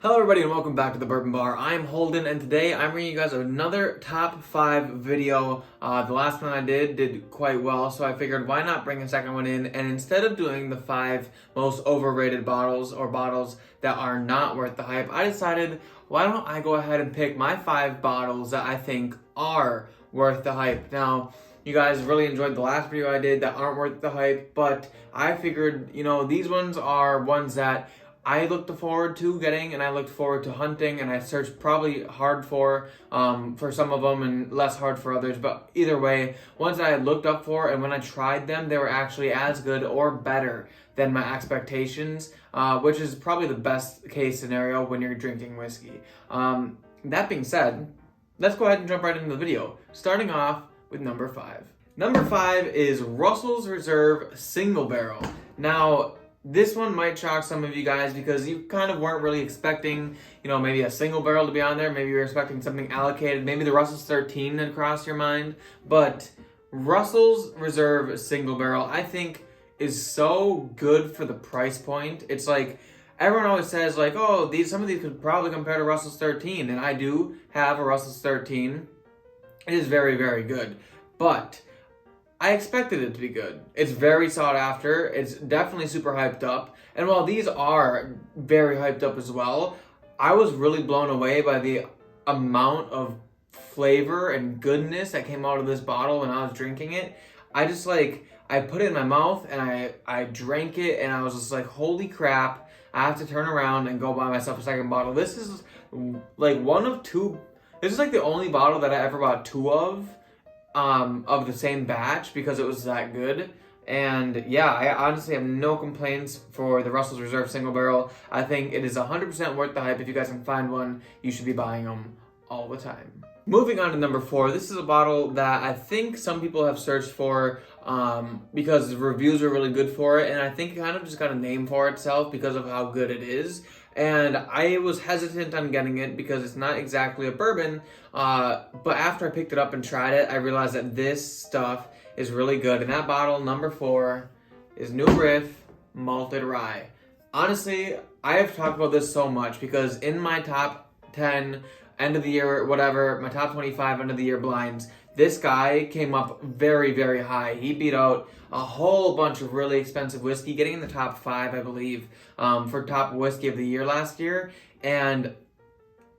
Hello everybody and welcome back to the Bourbon Bar. I'm Holden and today I'm bringing you guys another top 5 video. The last one I did quite well, so I figured why not bring a second one in, and instead of doing the 5 most overrated bottles or bottles that are not worth the hype, I decided why don't I go ahead and pick my 5 bottles that I think are worth the hype. Now, you guys really enjoyed the last video I did that aren't worth the hype, but I figured, these ones are ones that I looked forward to getting, and I looked forward to hunting, and I searched probably hard for some of them and less hard for others. But either way, ones that I looked up for, and when I tried them, they were actually as good or better than my expectations, which is probably the best case scenario when you're drinking whiskey. That being said, let's go ahead and jump right into the video, starting off with number 5. Number 5 is Russell's Reserve Single Barrel. Now, this one might shock some of you guys because you kind of weren't really expecting, maybe a single barrel to be on there. Maybe you were expecting something allocated. Maybe the Russell's 13 had crossed your mind. But Russell's Reserve Single Barrel, I think, is so good for the price point. It's like, everyone always says, like, oh, some of these could probably compare to Russell's 13. And I do have a Russell's 13. It is very, very good. But I expected it to be good. It's very sought after. It's definitely super hyped up. And while these are very hyped up as well, I was really blown away by the amount of flavor and goodness that came out of this bottle when I was drinking it. I put it in my mouth and I drank it and I was just like, holy crap, I have to turn around and go buy myself a second bottle. This is like this is like the only bottle that I ever bought 2 of the same batch because it was that good. And yeah, I honestly have no complaints for the Russell's Reserve Single Barrel. I think it is 100% worth the hype. If you guys can find one, you should be buying them all the time. Moving on to number 4, this is a bottle that I think some people have searched for because the reviews are really good for it, and I think it kind of just got a name for itself because of how good it is. And I was hesitant on getting it because it's not exactly a bourbon, but after I picked it up and tried it, I realized that this stuff is really good. And that bottle, number 4, is New Riff Malted Rye. Honestly, I have talked about this so much because in my top 10 end of the year, whatever, my top 25 end of the year blinds, this guy came up very, very high. He beat out a whole bunch of really expensive whiskey, getting in the top 5, I believe, for top whiskey of the year last year. And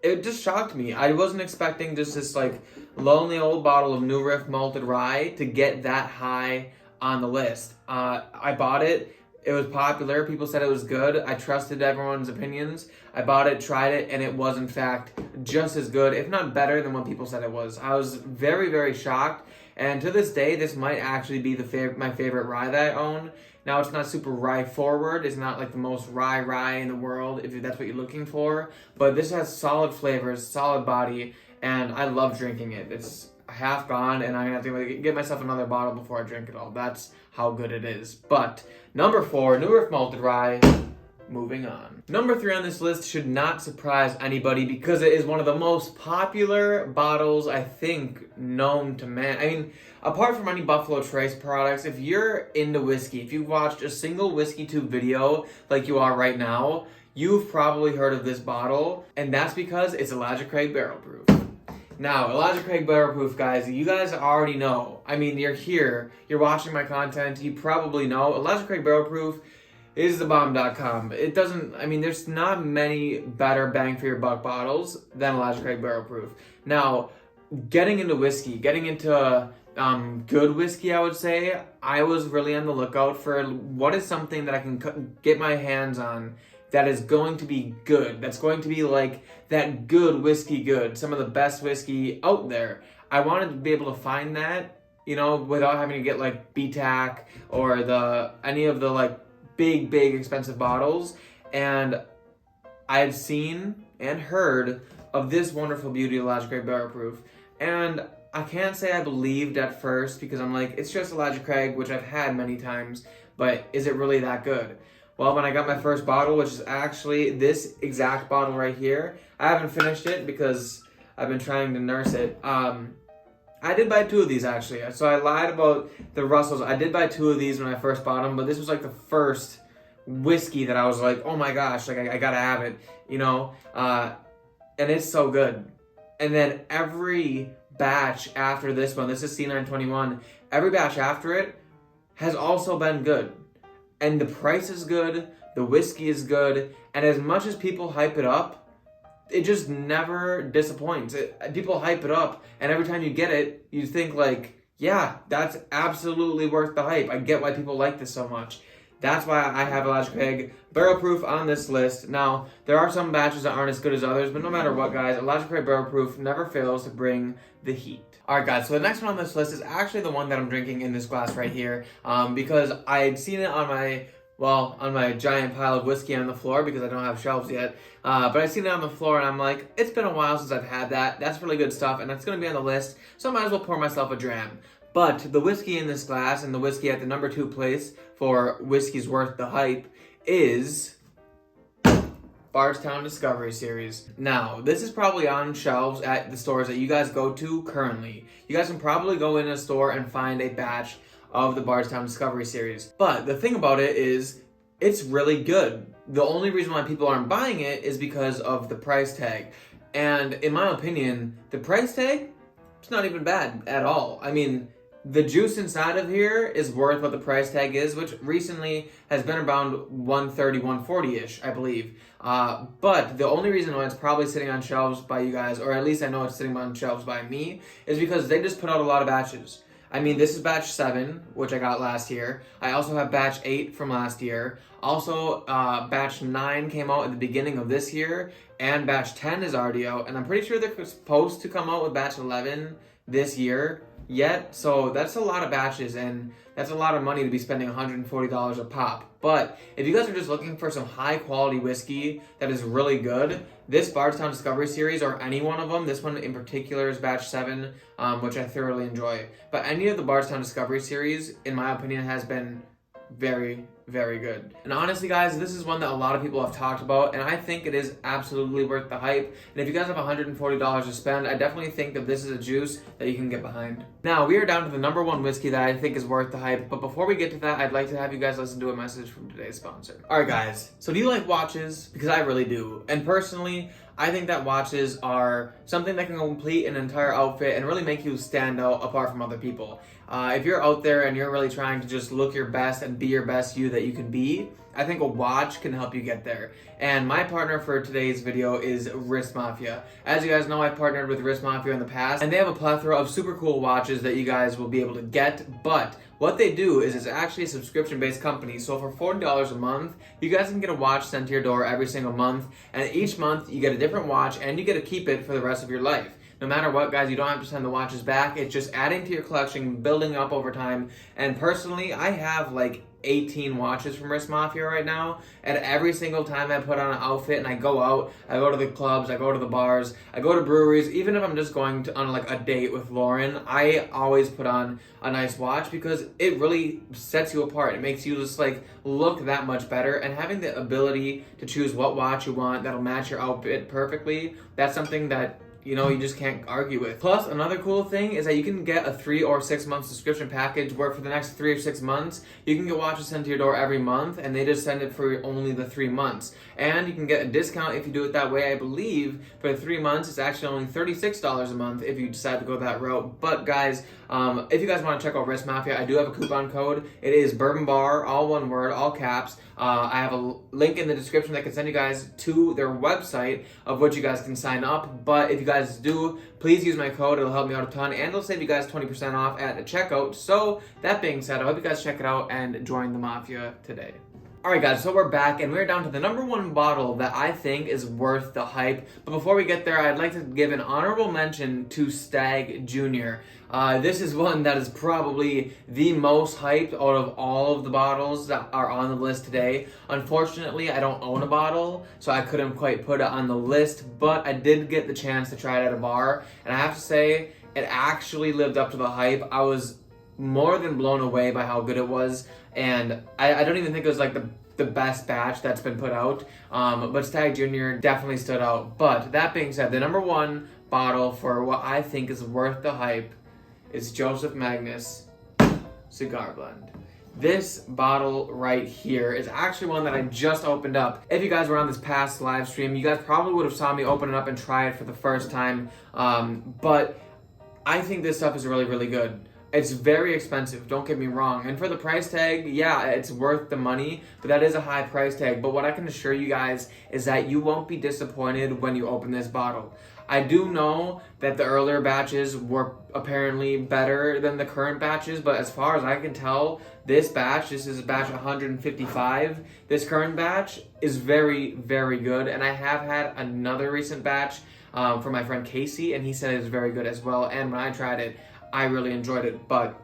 it just shocked me. I wasn't expecting just this like lonely old bottle of New Riff Malted Rye to get that high on the list. I bought it. It was popular. People said it was good. I trusted everyone's opinions. I bought it, tried it, and it was in fact just as good, if not better than what people said it was. I was very, very shocked. And to this day, this might actually be my favorite rye that I own. Now, it's not super rye forward. It's not like the most rye in the world, if that's what you're looking for. But this has solid flavors, solid body, and I love drinking it. It's half gone, and I'm gonna have to get myself another bottle before I drink it all. That's how good it is. But number 4, New Riff Malted Rye. Moving on. Number 3 on this list should not surprise anybody because it is one of the most popular bottles, I think, known to man. I mean, apart from any Buffalo Trace products, if you're into whiskey, if you've watched a single whiskey tube video like you are right now, you've probably heard of this bottle, and that's because it's Elijah Craig Barrel Proof. Now, Elijah Craig Barrel Proof, guys, you guys already know. I mean, you're here, you're watching my content, you probably know. Elijah Craig Barrel Proof is thebomb.com. It doesn't, there's not many better bang for your buck bottles than Elijah Craig Barrel Proof. Now, getting into whiskey, getting into good whiskey, I would say, I was really on the lookout for what is something that I can get my hands on that is going to be good. That's going to be like that good whiskey good. Some of the best whiskey out there. I wanted to be able to find that, without having to get like BTAC or any of the like big expensive bottles. And I had seen and heard of this wonderful beauty, Elijah Craig Barrel Proof. And I can't say I believed at first because I'm like, it's just Elijah Craig, which I've had many times, but is it really that good? Well, when I got my first bottle, which is actually this exact bottle right here, I haven't finished it because I've been trying to nurse it. I did buy 2 of these actually. So I lied about the Russells. I did buy 2 of these when I first bought them, but this was like the first whiskey that I was like, oh my gosh, like I gotta have it. you know, and it's so good. And then every batch after this one, this is C921, every batch after it has also been good. And the price is good, the whiskey is good, and as much as people hype it up, it just never disappoints. People hype it up, and every time you get it, you think like, yeah, that's absolutely worth the hype. I get why people like this so much. That's why I have Elijah Craig Barrel Proof on this list. Now, there are some batches that aren't as good as others, but no matter what, guys, Elijah Craig Barrel Proof never fails to bring the heat. Alright guys, so the next one on this list is actually the one that I'm drinking in this glass right here, because I had seen it on my giant pile of whiskey on the floor because I don't have shelves yet. But I seen it on the floor and I'm like, it's been a while since I've had that. That's really good stuff and that's going to be on the list, so I might as well pour myself a dram. But the whiskey in this glass and the whiskey at the number 2 place for Whiskey's Worth the Hype is Bardstown Discovery Series. Now, this is probably on shelves at the stores that you guys go to currently. You guys can probably go in a store and find a batch of the Bardstown Discovery Series. But the thing about it is, it's really good. The only reason why people aren't buying it is because of the price tag. And in my opinion, the price tag, it's not even bad at all. I mean, the juice inside of here is worth what the price tag is, which recently has been around $130, $140-ish, I believe. But the only reason why it's probably sitting on shelves by you guys, or at least I know it's sitting on shelves by me, is because they just put out a lot of batches. I mean, this is batch 7, which I got last year. I also have batch 8 from last year. Also, batch 9 came out at the beginning of this year, and batch 10 is already out, and I'm pretty sure they're supposed to come out with batch 11 this year yet, so that's a lot of batches, and that's a lot of money to be spending $140 a pop. But if you guys are just looking for some high quality whiskey that is really good, this Bardstown Discovery Series, or any one of them, this one in particular is batch 7, which I thoroughly enjoy. But any of the Bardstown Discovery Series, in my opinion, has been very, very good. And honestly, guys, this is one that a lot of people have talked about, and I think it is absolutely worth the hype. And if you guys have $140 to spend, I definitely think that this is a juice that you can get behind. Now, we are down to the number 1 whiskey that I think is worth the hype, but before we get to that, I'd like to have you guys listen to a message from today's sponsor. Alright guys, so do you like watches? Because I really do. And personally, I think that watches are something that can complete an entire outfit and really make you stand out apart from other people. If you're out there and you're really trying to just look your best and be your best you that you can be, I think a watch can help you get there. And my partner for today's video is Wrist Mafia. As you guys know, I've partnered with Wrist Mafia in the past, and they have a plethora of super cool watches that you guys will be able to get, but what they do is it's actually a subscription-based company. So for $40 a month, you guys can get a watch sent to your door every single month, and each month you get a different watch and you get to keep it for the rest of your life. No matter what, guys, you don't have to send the watches back. It's just adding to your collection, building up over time. And personally, I have like 18 watches from Wrist Mafia right now, and every single time I put on an outfit and I go out, I go to the clubs, I go to the bars, I go to breweries, even if I'm just going to on like a date with Lauren, I always put on a nice watch because it really sets you apart. It makes you just like look that much better, and having the ability to choose what watch you want that'll match your outfit perfectly, that's something that you just can't argue with. Plus, another cool thing is that you can get a 3 or 6 month subscription package where for the next 3 or 6 months, you can get watches sent to your door every month, and they just send it for only the 3 months. And you can get a discount if you do it that way. I believe for the 3 months, it's actually only $36 a month if you decide to go that route. But guys, if you guys want to check out Wrist Mafia, I do have a coupon code. It is Bourbon Bar, all one word, all caps. I have a link in the description that can send you guys to their website of which you guys can sign up. But if you guys do, please use my code. It'll help me out a ton, and it'll save you guys 20% off at the checkout. So that being said, I hope you guys check it out and join the Mafia today. Alright guys, so we're back and we're down to the number 1 bottle that I think is worth the hype. But before we get there, I'd like to give an honorable mention to Stag Jr. This is one that is probably the most hyped out of all of the bottles that are on the list today. Unfortunately, I don't own a bottle, so I couldn't quite put it on the list, but I did get the chance to try it at a bar, and I have to say, it actually lived up to the hype. I was more than blown away by how good it was, and I don't even think it was like the best batch that's been put out, but Stag Jr. definitely stood out. But that being said, the number 1 bottle for what I think is worth the hype is Joseph Magnus Cigar Blend. This bottle right here is actually one that I just opened up. If you guys were on this past live stream, you guys probably would have saw me open it up and try it for the first time. But I think this stuff is really, really good. It's very expensive, don't get me wrong. And for the price tag, yeah, it's worth the money, but that is a high price tag. But what I can assure you guys is that you won't be disappointed when you open this bottle. I do know that the earlier batches were apparently better than the current batches, but as far as I can tell, this is batch 155. This current batch is very, very good. And I have had another recent batch from my friend Casey, and he said it's very good as well. And when I tried it, I really enjoyed it. But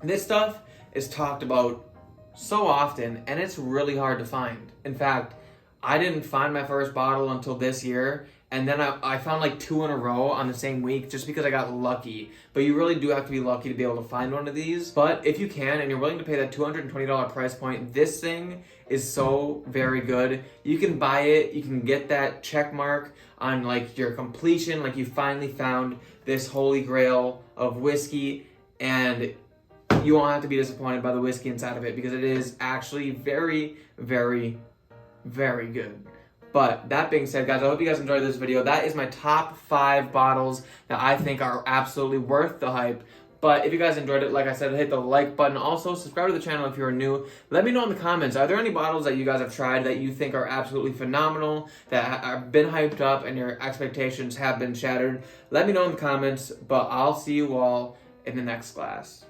this stuff is talked about so often, and it's really hard to find. In fact, I didn't find my first bottle until this year, and then I found like 2 in a row on the same week just because I got lucky. But you really do have to be lucky to be able to find one of these. But if you can and you're willing to pay that $220 price point, this thing is so very good. You can buy it, you can get that check mark on like your completion, like you finally found this holy grail of whiskey, and you won't have to be disappointed by the whiskey inside of it because it is actually very, very, very good. But that being said, guys, I hope you guys enjoyed this video. That is my top 5 bottles that I think are absolutely worth the hype. But if you guys enjoyed it, like I said, hit the like button. Also, subscribe to the channel if you're new. Let me know in the comments, are there any bottles that you guys have tried that you think are absolutely phenomenal, that have been hyped up and your expectations have been shattered? Let me know in the comments, but I'll see you all in the next class.